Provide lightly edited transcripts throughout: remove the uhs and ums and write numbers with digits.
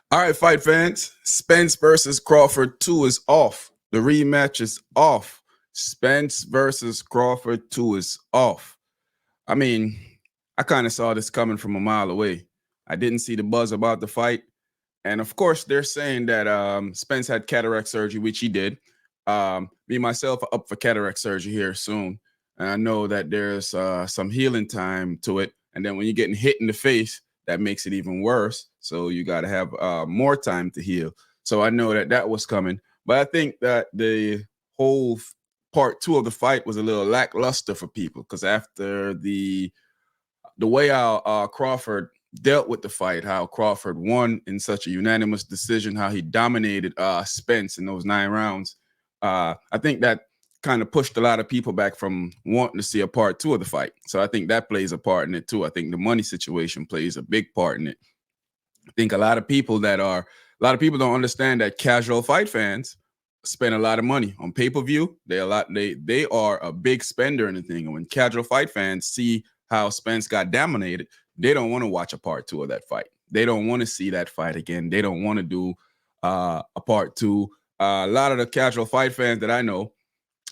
All right, fight fans. Spence versus Crawford 2 is off. The rematch is off. Spence versus Crawford 2 is off. I mean, I kind of saw this coming from a mile away. I didn't see the buzz about the fight. And of course, they're saying that Spence had cataract surgery, which he did. Me, myself, are up for cataract surgery here soon. And I know that there's some healing time to it. And then when you're getting hit in the face, that makes it even worse. So you got to have more time to heal. So I know that that was coming. But I think that the whole part two of the fight was a little lackluster for people because after the way how Crawford dealt with the fight, how Crawford won in such a unanimous decision, how he dominated Spence in those 9 rounds. I think that kind of pushed a lot of people back from wanting to see a part two of the fight. So I think that plays a part in it too. I think the money situation plays a big part in it. I think a lot of people don't understand that casual fight fans spend a lot of money on pay-per-view. They are a big spender in the thing. And when casual fight fans see how Spence got dominated, they don't want to watch a part two of that fight. They don't want to see that fight again. They don't want to do a part two. A lot of the casual fight fans that I know,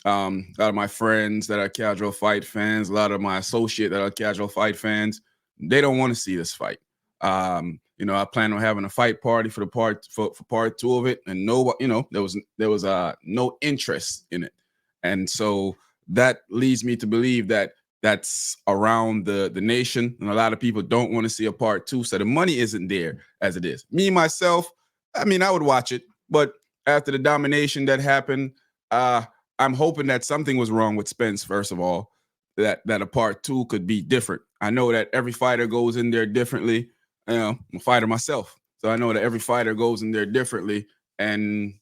a lot of my friends that are casual fight fans, a lot of my associates that are casual fight fans, they don't want to see this fight. I plan on having a fight party for part two of it, and there was no interest in it, and so that leads me to believe that that's around the nation, and a lot of people don't want to see a part two, so the money isn't there as it is. Me myself, I mean, I would watch it, but after the domination that happened, I'm hoping that something was wrong with Spence. First of all, that a part two could be different. I know that every fighter goes in there differently. I'm a fighter myself, so I know that every fighter goes in there differently, and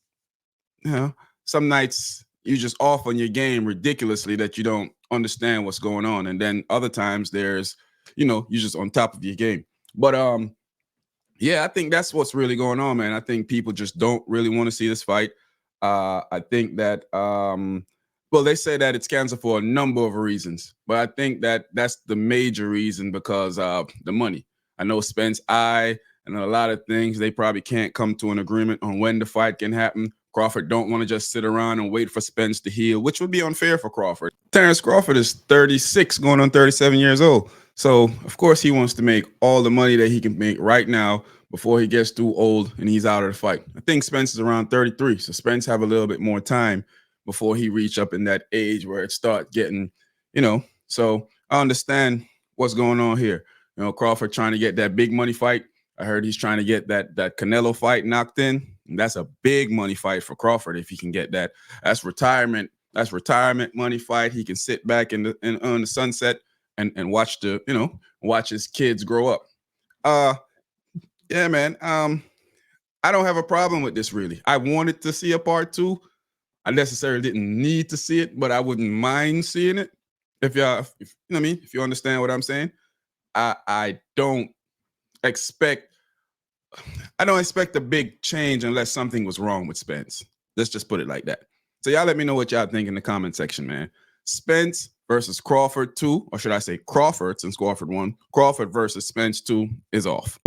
some nights you just off on your game ridiculously that you don't understand what's going on, and then other times there's you're just on top of your game. But yeah, I think that's what's really going on, man. I think people just don't really want to see this fight. I think that well, they say that it's canceled for a number of reasons, but I think that that's the major reason because of the money. I know Spence, and a lot of things, they probably can't come to an agreement on when the fight can happen. Crawford don't want to just sit around and wait for Spence to heal, which would be unfair for Crawford. Terrence Crawford is 36, going on 37 years old. So, of course, he wants to make all the money that he can make right now before he gets too old and he's out of the fight. I think Spence is around 33, so Spence have a little bit more time before he reach up in that age where it start getting, So I understand what's going on here. Crawford trying to get that big money fight. I heard he's trying to get that Canelo fight knocked in. And that's a big money fight for Crawford if he can get that. That's retirement. That's retirement money fight. He can sit back on the sunset and watch watch his kids grow up. Yeah, man. I don't have a problem with this really. I wanted to see a part two. I necessarily didn't need to see it, but I wouldn't mind seeing it. If if you understand what I'm saying. I don't expect a big change unless something was wrong with Spence. Let's just put it like that. So y'all let me know what y'all think in the comment section, man. Spence versus Crawford 2, or should I say Crawford, since Crawford won. Crawford versus Spence 2 is off.